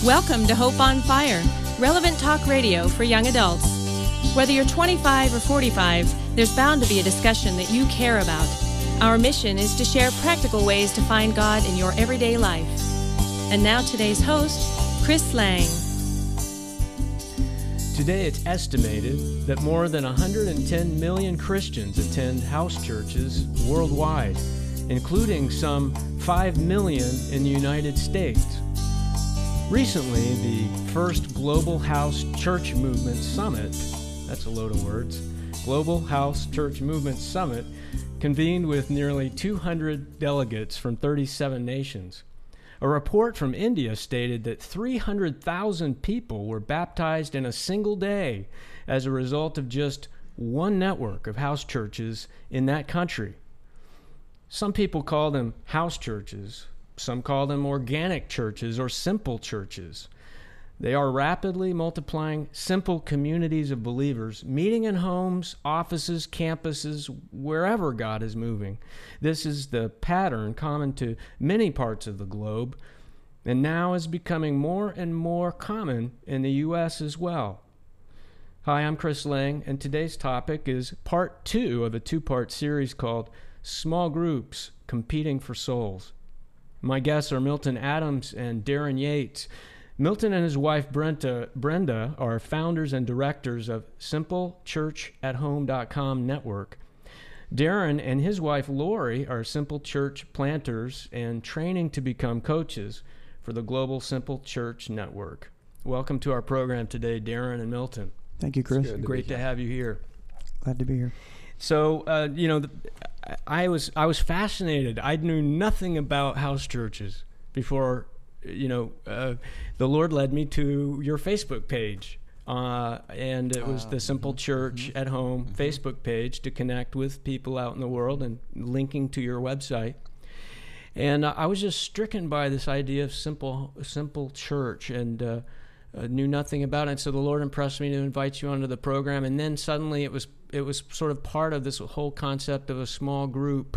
Welcome to Hope on Fire, relevant talk radio for young adults. Whether you're 25 or 45, there's bound to be a discussion that you care about. Our mission is to share practical ways to find God in your everyday life. And now today's host, Chris Lang. Today it's estimated that more than 110 million Christians attend house churches worldwide, including some 5 million in the United States. Recently, the first Global House Church Movement Summit, that's a load of words, Global House Church Movement Summit, convened with nearly 200 delegates from 37 nations. A report from India stated that 300,000 people were baptized in a single day as a result of just one network of house churches in that country. Some people call them house churches. Some call them organic churches or simple churches. They are rapidly multiplying simple communities of believers, meeting in homes, offices, campuses, wherever God is moving. This is the pattern common to many parts of the globe, and now is becoming more and more common in the U.S. as well. Hi, I'm Chris Lang, and today's topic is part 2 of a 2-part series called Small Groups Competing for Souls. My guests are Milton Adams and Darren Yates. Milton and his wife Brenda are founders and directors of SimpleChurchAtHome.com network. Darren and his wife Lori are Simple Church planters and training to become coaches for the Global Simple Church Network. Welcome to our program today, Darren and Milton. Thank you, Chris. Great to have you here. Glad to be here. So, I was fascinated. I knew nothing about house churches before, the Lord led me to your Facebook page. And it was the Simple Church at Home Facebook page to connect with people out in the world and linking to your website. And I was just stricken by this idea of simple church and knew nothing about it. And so the Lord impressed me to invite you onto the program. And then suddenly it was sort of part of this whole concept of a small group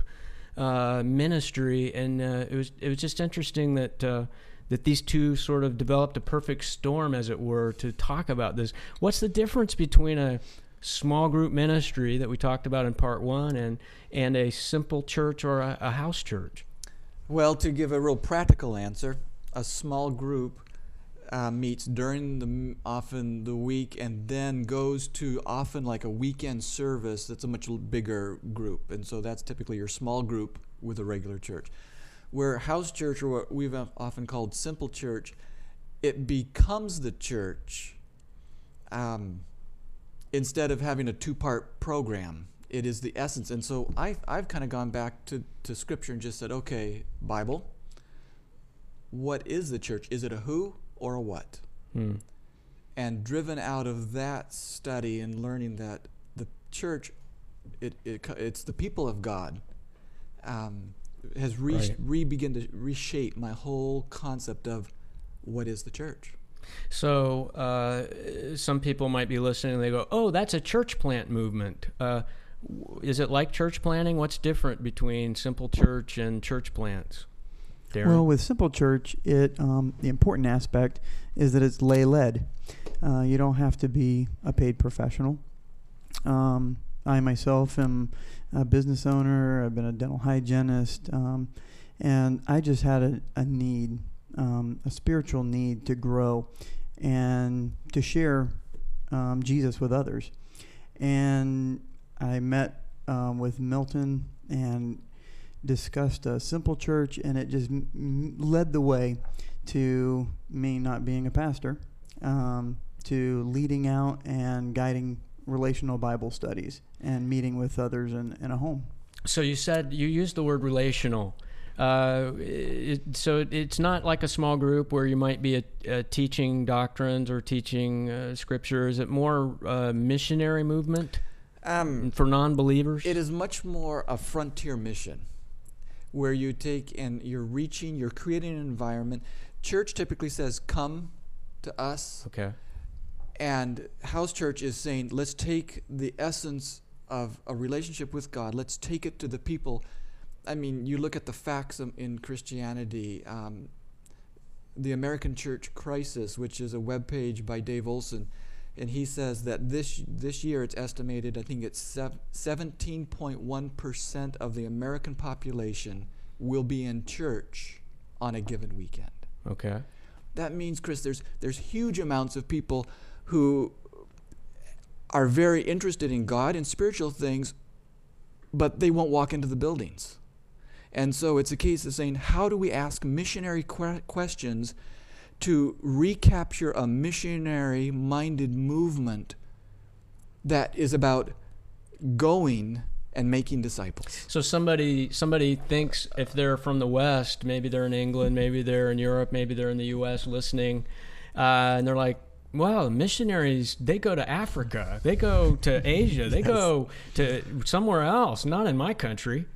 ministry. And it was just interesting that these two sort of developed a perfect storm, as it were, to talk about this. What's the difference between a small group ministry that we talked about in part 1 and a simple church or a house church? Well, to give a real practical answer, a small group meets during often the week and then goes to often like a weekend service that's a much bigger group. And so that's typically your small group with a regular church. Where house church, or what we've often called simple church, it becomes the church instead of having a 2-part program. It is the essence. And so I've kind of gone back to Scripture and just said, okay, Bible, what is the church? Is it a who or a what? And driven out of that study and learning that the church, it's the people of God, has begun to reshape my whole concept of what is the church. So some people might be listening and they go, oh, that's a church plant movement. Is it like church planting? What's different between simple church and church plants? Darren? Well, with simple church, the important aspect is that it's lay-led. You don't have to be a paid professional. I myself am a business owner. I've been a dental hygienist, and I just had a need, a spiritual need to grow and to share Jesus with others. And I met with Milton and discussed a simple church, and it just led the way to me not being a pastor, to leading out and guiding relational Bible studies and meeting with others in a home. So you said you used the word relational. So it's not like a small group where you might be teaching doctrines or teaching scripture. Is it more missionary movement for non-believers? It is much more a frontier mission, where you take and you're creating an environment. Church typically says, come to us. Okay. And house church is saying, let's take the essence of a relationship with God, let's take it to the people. I mean, you look at the facts in Christianity, the American Church Crisis, which is a webpage by Dave Olson, and he says that this year it's estimated, I think it's 17.1% of the American population will be in church on a given weekend. Okay. That means, Chris, there's huge amounts of people who are very interested in God and spiritual things, but they won't walk into the buildings. And so it's a case of saying, how do we ask missionary questions to recapture a missionary-minded movement that is about going and making disciples? So somebody thinks, if they're from the West, maybe they're in England, maybe they're in Europe, maybe they're in the U.S. listening, and they're like, well, missionaries, they go to Africa, they go to Asia, they go to somewhere else, not in my country.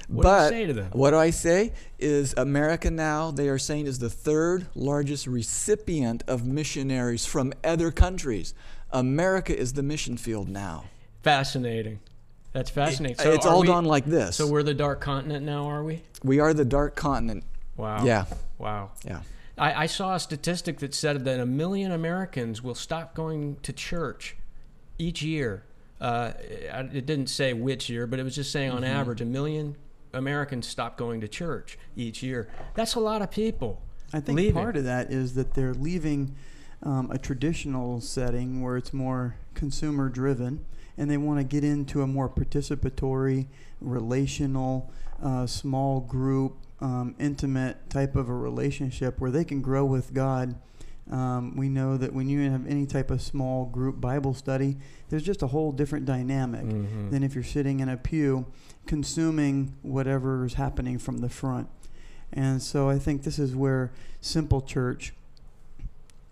What do you say to them? What do I say is America now, they are saying, is the third largest recipient of missionaries from other countries. America is the mission field now. Fascinating. That's fascinating. So it's all gone like this. So we're the dark continent now, are we? We are the dark continent. Wow. Yeah. Wow. Yeah. I saw a statistic that said that 1 million Americans will stop going to church each year. It didn't say which year, but it was just saying on average 1 million Americans stop going to church each year. That's a lot of people. I think part of that is that they're leaving a traditional setting where it's more consumer driven, and they want to get into a more participatory, relational, small group, intimate type of a relationship where they can grow with God. We know that when you have any type of small group Bible study, there's just a whole different dynamic than if you're sitting in a pew consuming whatever is happening from the front. And so I think this is where Simple Church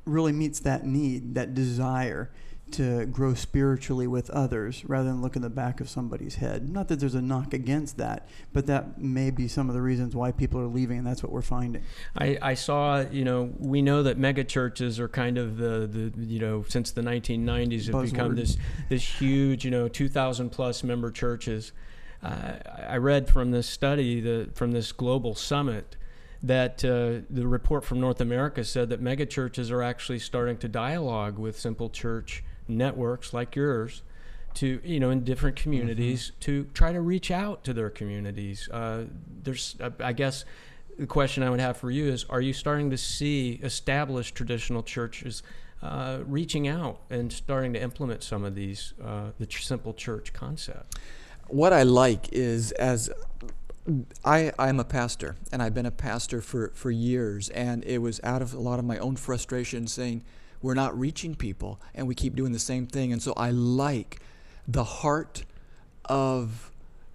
really meets that need, that desire to grow spiritually with others rather than look in the back of somebody's head. Not that there's a knock against that, but that may be some of the reasons why people are leaving, and that's what we're finding. I saw, we know that mega churches are kind of the since the 1990s have become this huge, 2,000 plus member churches. I read from this study, from this global summit, that the report from North America said that mega churches are actually starting to dialogue with Simple Church networks like yours to, in different communities to try to reach out to their communities. I guess the question I would have for you is, are you starting to see established traditional churches reaching out and starting to implement some of these, the Simple Church concept? What I like is, as I'm a pastor, and I've been a pastor for years, and it was out of a lot of my own frustration saying, we're not reaching people, and we keep doing the same thing. And so I like the heart of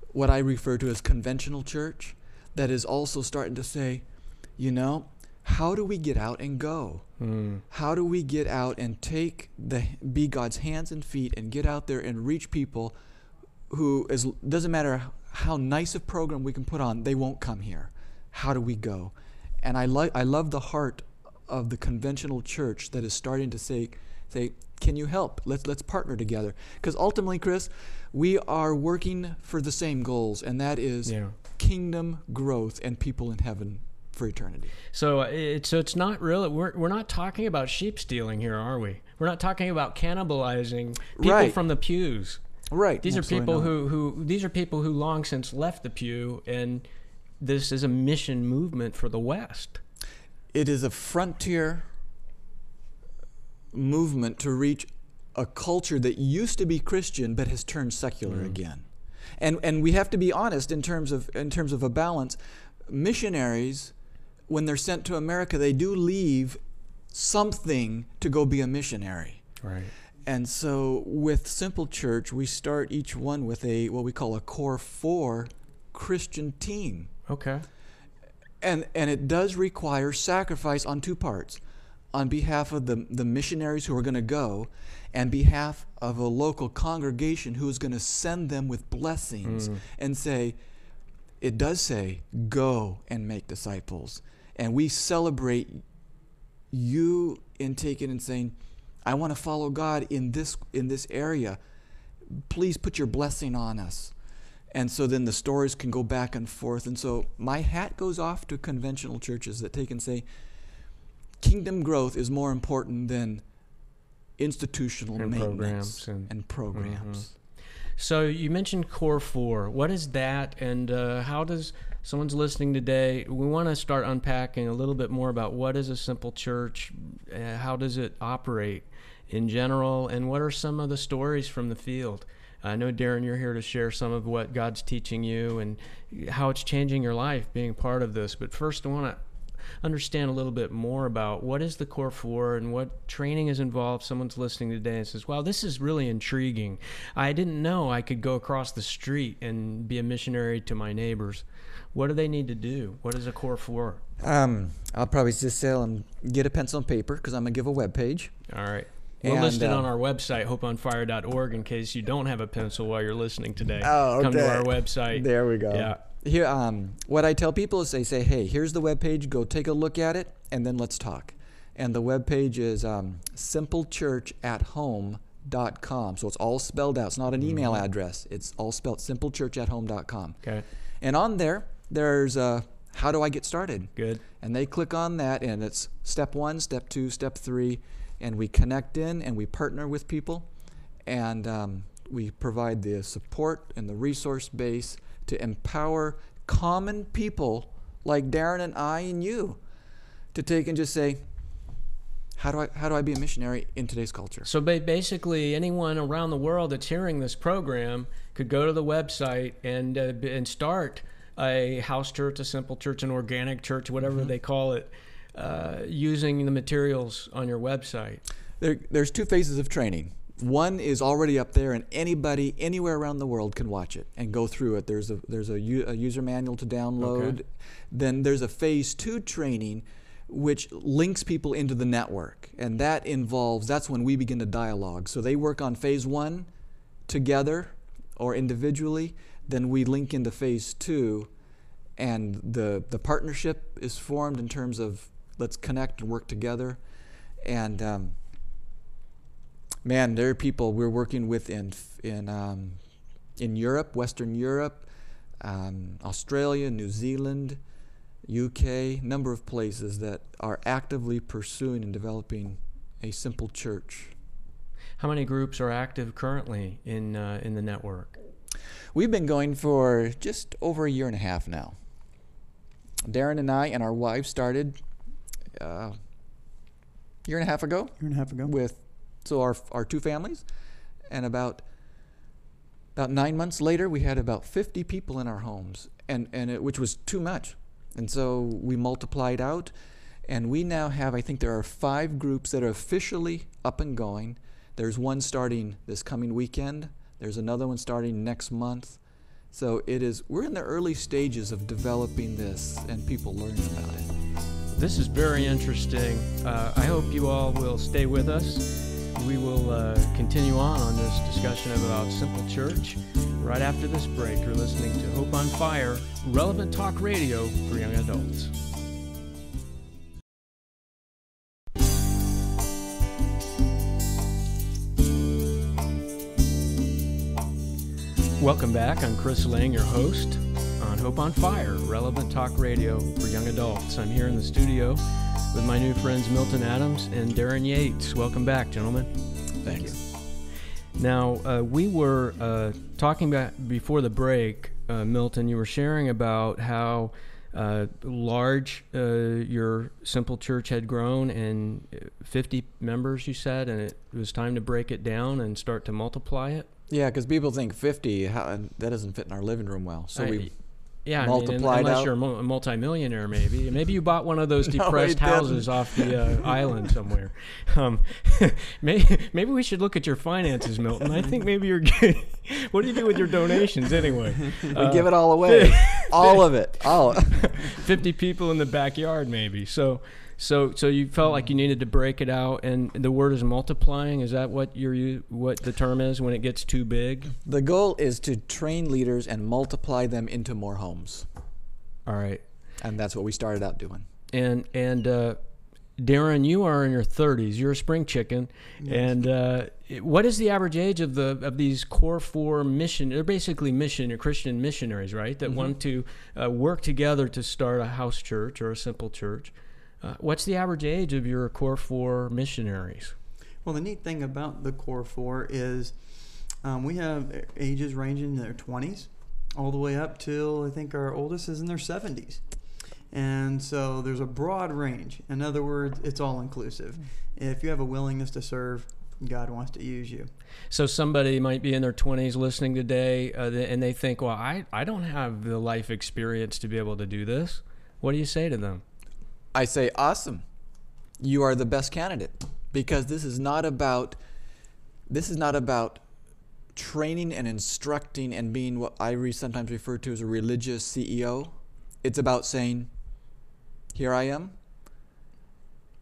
what I refer to as conventional church that is also starting to say, how do we get out and go? How do we get out and be God's hands and feet and get out there and reach people who doesn't matter how nice a program we can put on, they won't come here. How do we go? And I love the heart of the conventional church that is starting to say, can you help? Let's partner together. Because ultimately, Chris, we are working for the same goals, and that is kingdom growth and people in heaven for eternity. So it's not really, we're not talking about sheep stealing here, are we? We're not talking about cannibalizing people from the pews. Right. These are people who long since left the pew, and this is a mission movement for the West. It is a frontier movement to reach a culture that used to be Christian but has turned secular again. And we have to be honest in terms of a balance. Missionaries, when they're sent to America, they do leave something to go be a missionary. Right. And so with Simple Church, we start each one with what we call a core 4 Christian team. Okay. And it does require sacrifice on two parts. On behalf of the missionaries who are going to go, and behalf of a local congregation who is going to send them with blessings and it does say, go and make disciples. And we celebrate you in taking and saying, I want to follow God in this area. Please put your blessing on us. And so then the stories can go back and forth. And so my hat goes off to conventional churches that take and say, kingdom growth is more important than institutional And maintenance programs and programs. So you mentioned Core 4. What is that, and how does someone's listening today? We want to start unpacking a little bit more about what is a simple church, how does it operate in general, and what are some of the stories from the field? I know, Darren, you're here to share some of what God's teaching you and how it's changing your life being part of this. But first, I want to understand a little bit more about what is the Core 4 and what training is involved. Someone's listening today and says, wow, this is really intriguing. I didn't know I could go across the street and be a missionary to my neighbors. What do they need to do? What is a Core 4? I'll probably just tell them, get a pencil and paper, because I'm going to give a web page. All right. We'll list it on our website, hopeonfire.org, in case you don't have a pencil while you're listening today. Oh, okay. Come to our website. There we go. Yeah. Here, what I tell people is they say, hey, here's the web page. Go take a look at it, and then let's talk. And the web page is simplechurchathome.com. So it's all spelled out. It's not an email address. It's all spelled simplechurchathome.com. Okay. And on there, there's how do I get started? Good. And they click on that, and it's step 1, step 2, step 3, and we connect in and we partner with people, and we provide the support and the resource base to empower common people like Darren and I and you to take and just say, how do I be a missionary in today's culture? So basically, anyone around the world that's hearing this program could go to the website and start a house church, a simple church, an organic church, whatever they call it, using the materials on your website. There's 2 phases of training. One is already up there, and anybody anywhere around the world can watch it and go through it. There's a user manual to download. Okay. Then there's a phase 2 training, which links people into the network, and that's when we begin to dialogue. So they work on phase 1 together or individually. Then we link into phase 2, and the partnership is formed in terms of let's connect and work together. And man, there are people we're working with in Europe, Western Europe, Australia, New Zealand, UK, number of places that are actively pursuing and developing a simple church. How many groups are active currently in the network? We've been going for just over a year and a half now. Darren and I and our wives started year and a half ago. With our 2 families, and about 9 months later, we had about 50 people in our homes, which was too much. And so we multiplied out, and we now have, I think there are 5 groups that are officially up and going. There's one starting this coming weekend. There's another one starting next month. So we're in the early stages of developing this and people learning about it. This is very interesting. I hope you all will stay with us. We will continue on this discussion about Simple Church right after this break. You're listening to Hope on Fire, relevant talk radio for young adults. Welcome back. I'm Chris Lang, your host on Hope on Fire, relevant talk radio for young adults. I'm here in the studio with my new friends Milton Adams and Darren Yates. Welcome back, gentlemen. Thank you. Now, we were talking about before the break, Milton, you were sharing about how large your simple church had grown, and 50 members, you said, and it was time to break it down and start to multiply it. Yeah, because people think 50, that doesn't fit in our living room well. So we multiplied unless out. You're a multimillionaire, maybe. Maybe you bought one of those depressed houses off the island somewhere. Maybe we should look at your finances, Milton. I think maybe you're good. What do you do with your donations anyway? We give it all away. All of it. 50 people in the backyard, maybe. So you felt like you needed to break it out, and the word is multiplying. Is that what the term is when it gets too big? The goal is to train leaders and multiply them into more homes. All right. And that's what we started out doing. And Darren, you are in your 30s. You're a spring chicken. Yes. And what is the average age of these Core 4 mission? They're basically Christian missionaries, right? That want to work together to start a house church or a simple church. What's the average age of your Core 4 missionaries? Well, the neat thing about the Core 4 is we have ages ranging in their 20s all the way up till I think our oldest is in their 70s. And so there's a broad range. In other words, it's all inclusive. If you have a willingness to serve, God wants to use you. So somebody might be in their 20s listening today, and they think, well, I don't have the life experience to be able to do this. What do you say to them? I say, awesome. You are the best candidate, because this is not about training and instructing and being what I sometimes refer to as a religious CEO. It's about saying, here I am.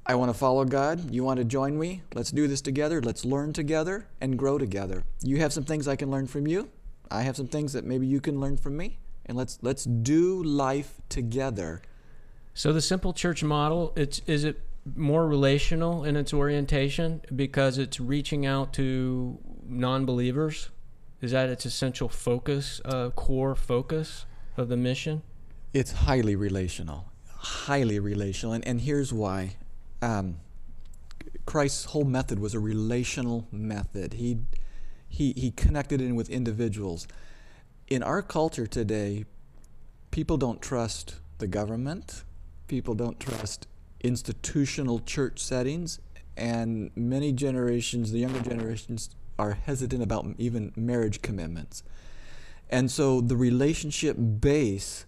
I want to follow God. You want to join me? Let's do this together. Let's learn together and grow together. You have some things I can learn from you. I have some things that maybe you can learn from me. And let's do life together. So the Simple Church model, is it more relational in its orientation because it's reaching out to non-believers? Is that its essential focus, core focus of the mission? It's highly relational. And here's why. Christ's whole method was a relational method. He connected in with individuals. In our culture today, people don't trust the government. People don't trust institutional church settings, and many generations, the younger generations, are hesitant about even marriage commitments. And so the relationship base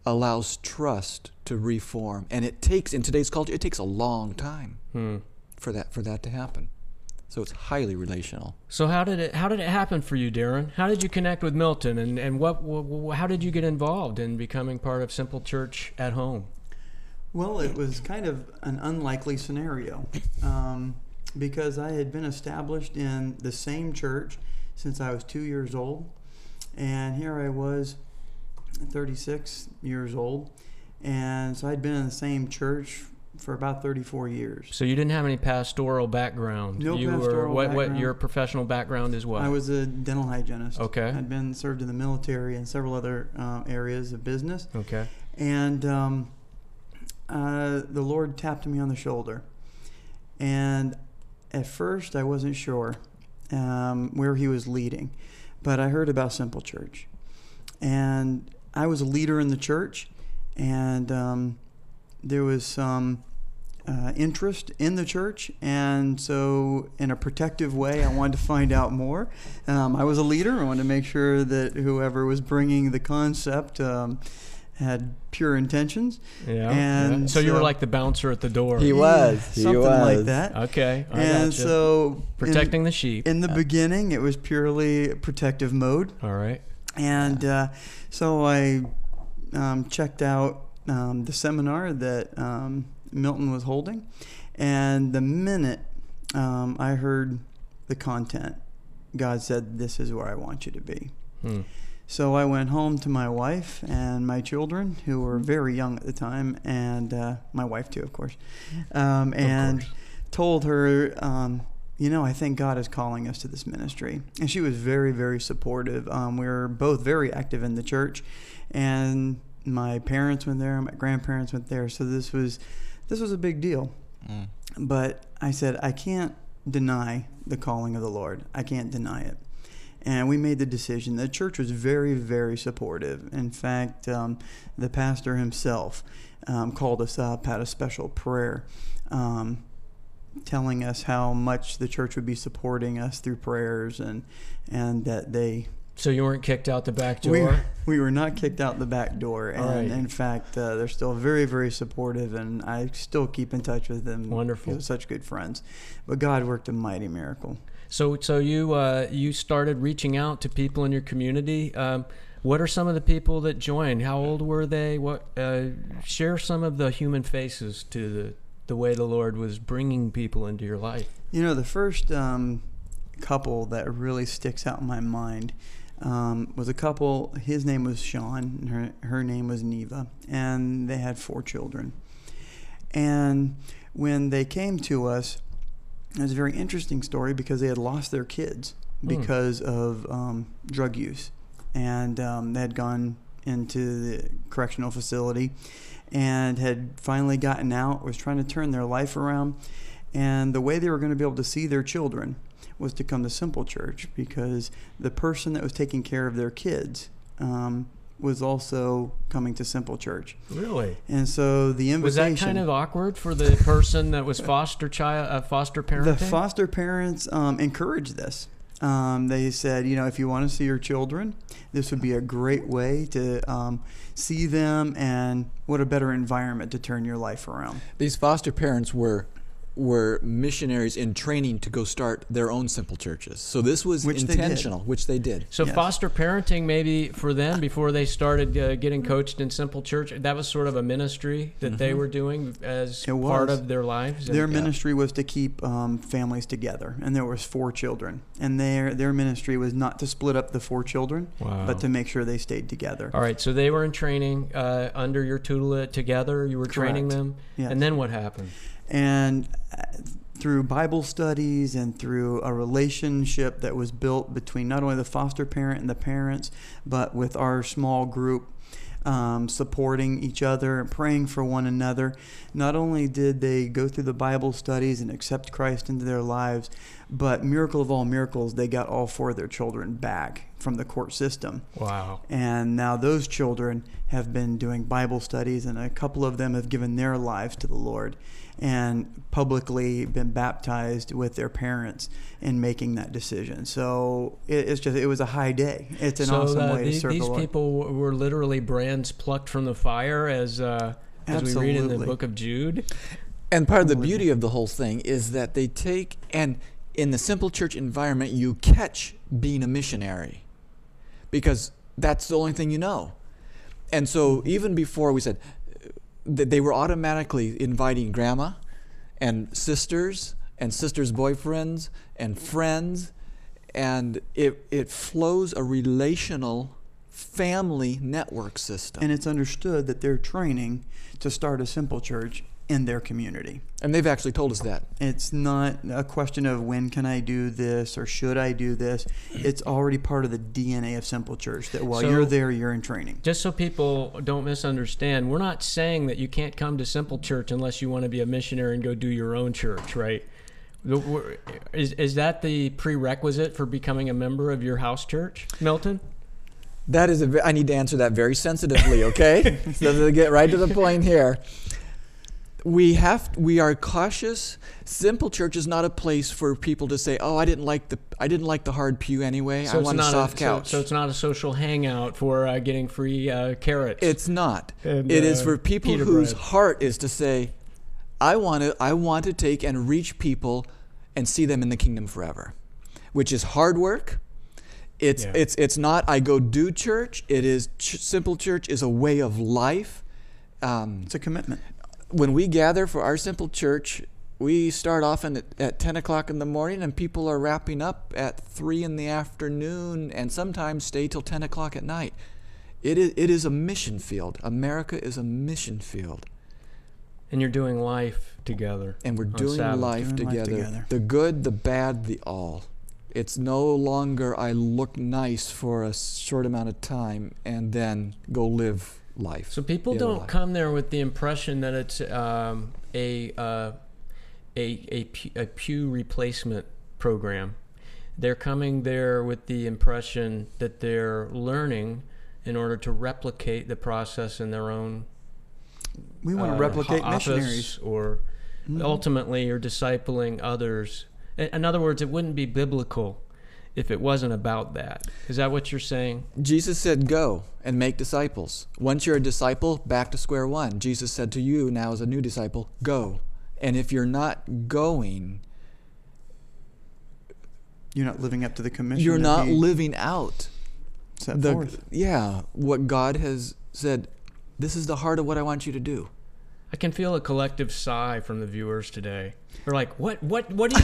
allows trust to reform, and it takes, in today's culture, it takes a long time for that to happen. So it's highly relational. So how did it happen for you, Darren? How did you connect with Milton, and how did you get involved in becoming part of Simple Church at home? Well, it was kind of an unlikely scenario because I had been established in the same church since I was 2 years old, and here I was 36 years old, and so I'd been in the same church for about 34 years. So you didn't have any pastoral background? No pastoral background. What your professional background is what? I was a dental hygienist. Okay. I'd served in the military and several other areas of business. Okay. And the Lord tapped me on the shoulder. And at first I wasn't sure where he was leading, but I heard about Simple Church. And I was a leader in the church, and there was some interest in the church, and so in a protective way I wanted to find out more. I was a leader. I wanted to make sure that whoever was bringing the concept had pure intentions. Yeah. And so you were like the bouncer at the door. He was. Something like that. Okay. And gotcha. so protecting the sheep. In the beginning, it was purely protective mode. All right. And so I checked out the seminar that Milton was holding, and the minute I heard the content, God said, "This is where I want you to be." So I went home to my wife and my children, who were very young at the time, and my wife too, of course, and told her, I think God is calling us to this ministry. And she was very, very supportive. We were both very active in the church, and my parents went there, my grandparents went there, so this was a big deal. But I said, I can't deny the calling of the Lord. I can't deny it. And we made the decision. The church was very, very supportive. In fact, the pastor himself called us up, had a special prayer, telling us how much the church would be supporting us through prayers, and that they... So you weren't kicked out the back door? We were not kicked out the back door. And right. In fact, they're still very, very supportive, and I still keep in touch with them. Wonderful. Such good friends. But God worked a mighty miracle. So you started reaching out to people in your community. What are some of the people that joined? How old were they? Share some of the human faces to the way the Lord was bringing people into your life. The first couple that really sticks out in my mind was a couple. His name was Sean, and her name was Neva, and they had 4 children. And when they came to us, it was a very interesting story because they had lost their kids because of drug use, and they had gone into the correctional facility and had finally gotten out, was trying to turn their life around. And the way they were going to be able to see their children was to come to Simple Church, because the person that was taking care of their kids was also coming to Simple Church. Really? And so the invitation... Was that kind of awkward for the person that was foster parenting? The foster parents encouraged this. They said, if you want to see your children, this would be a great way to see them, and what a better environment to turn your life around. These foster parents were missionaries in training to go start their own Simple Churches. So this was intentional, which they did. So yes. Foster parenting, maybe for them, before they started getting coached in Simple Church, that was sort of a ministry that they were doing as part of their lives? Their ministry was to keep families together, and there was 4 children. And their ministry was not to split up the 4 children, but to make sure they stayed together. All right, so they were in training under your tutelage together. You were training them, and then what happened? And through Bible studies and through a relationship that was built between not only the foster parent and the parents, but with our small group, supporting each other and praying for one another, not only did they go through the Bible studies and accept Christ into their lives, but miracle of all miracles, they got all 4 of their children back from the court system. Wow. And now those children have been doing Bible studies, and a couple of them have given their lives to the Lord and publicly been baptized with their parents in making that decision. So it was a high day. It's an awesome way to serve the Lord. These people were literally brands plucked from the fire, as we read in the book of Jude. And part of the beauty of the whole thing is that they take, and in the Simple Church environment, you catch being a missionary, because that's the only thing you know. And so even before, we said they were automatically inviting grandma and sisters boyfriends and friends, and it flows a relational family network system. And it's understood that they're training to start a Simple Church in their community. And they've actually told us that. It's not a question of when can I do this or should I do this. It's already part of the DNA of Simple Church that while you're there, you're in training. Just so people don't misunderstand, we're not saying that you can't come to Simple Church unless you want to be a missionary and go do your own church, right? Is that the prerequisite for becoming a member of your house church, Milton? That is I need to answer that very sensitively, okay? So to get right to the point here. We are cautious. Simple Church is not a place for people to say, "Oh, I didn't like the hard pew anyway. I want a soft couch." So it's not a social hangout for getting free carrots. It's not. It is for people whose heart is to say, "I want to take and reach people and see them in the kingdom forever," which is hard work. It's not I go do church. It is Simple Church is a way of life. It's a commitment. When we gather for our Simple Church, we start off at 10 o'clock in the morning, and people are wrapping up at 3 in the afternoon, and sometimes stay till 10 o'clock at night. It is a mission field. America is a mission field. And you're doing life together. And we're doing life together. The good, the bad, the all. It's no longer I look nice for a short amount of time and then go live life. So people don't come there with the impression that it's a pew replacement program. They're coming there with the impression that they're learning in order to replicate the process in their own. We want to replicate missionaries, or ultimately you're discipling others. In other words, it wouldn't be biblical if it wasn't about that. Is that what you're saying? Jesus said, "Go and make disciples." Once you're a disciple, back to square one. Jesus said to you now as a new disciple, "Go." And if you're not going, you're not living up to the commission. You're not living out set forth. What God has said. This is the heart of what I want you to do. I can feel a collective sigh from the viewers today. They're like, what do you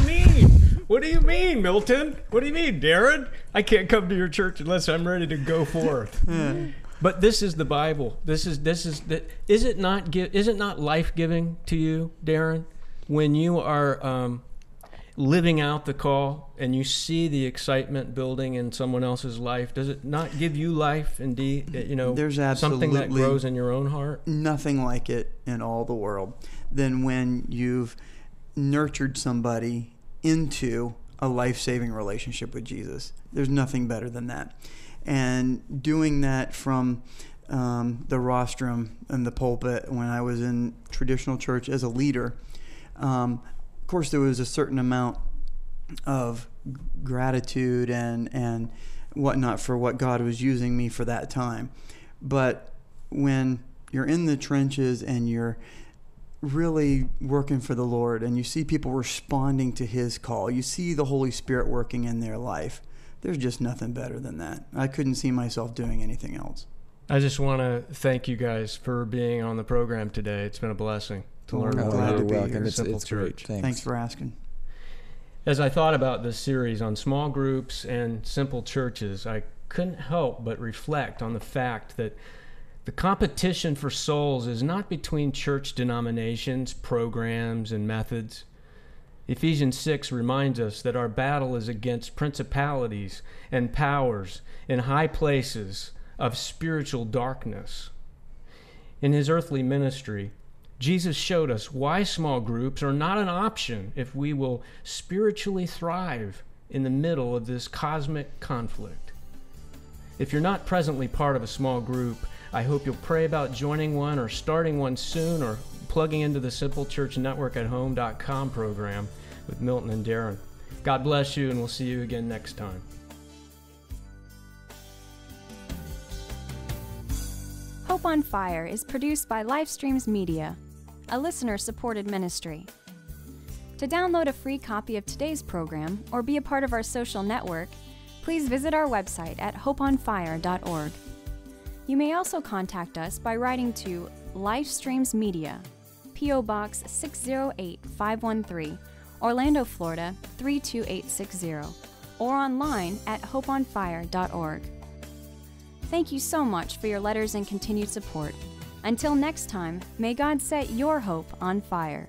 mean? What do you mean, Milton? What do you mean, Darren? I can't come to your church unless I'm ready to go forth. But this is the Bible. Is it not life-giving to you, Darren, when you are living out the call and you see the excitement building in someone else's life, does it not give you life indeed? There's something that absolutely grows in your own heart? Nothing like it in all the world than when you've nurtured somebody into a life-saving relationship with Jesus. There's nothing better than that. And doing that from the rostrum and the pulpit when I was in traditional church as a leader, of course there was a certain amount of gratitude and whatnot for what God was using me for that time. But when you're in the trenches and you're really working for the Lord and you see people responding to His call, you see the Holy Spirit working in their life, there's just nothing better than that. I couldn't see myself doing anything else. I just want to thank you guys for being on the program today. It's been a blessing to learn more glad about to be welcome. here. It's Simple great. Church. Thanks for asking. As I thought about this series on small groups and simple churches, I couldn't help but reflect on the fact that the competition for souls is not between church denominations, programs, and methods. Ephesians 6 reminds us that our battle is against principalities and powers in high places of spiritual darkness. In His earthly ministry, Jesus showed us why small groups are not an option if we will spiritually thrive in the middle of this cosmic conflict. If you're not presently part of a small group, I hope you'll pray about joining one or starting one soon, or plugging into the Simple Church Network at home.com program with Milton and Darren. God bless you, and we'll see you again next time. Hope on Fire is produced by Livestreams Media, a listener-supported ministry. To download a free copy of today's program or be a part of our social network, please visit our website at hopeonfire.org. You may also contact us by writing to Livestreams Media, P.O. Box 608513, Orlando, Florida 32860, or online at hopeonfire.org. Thank you so much for your letters and continued support. Until next time, may God set your hope on fire.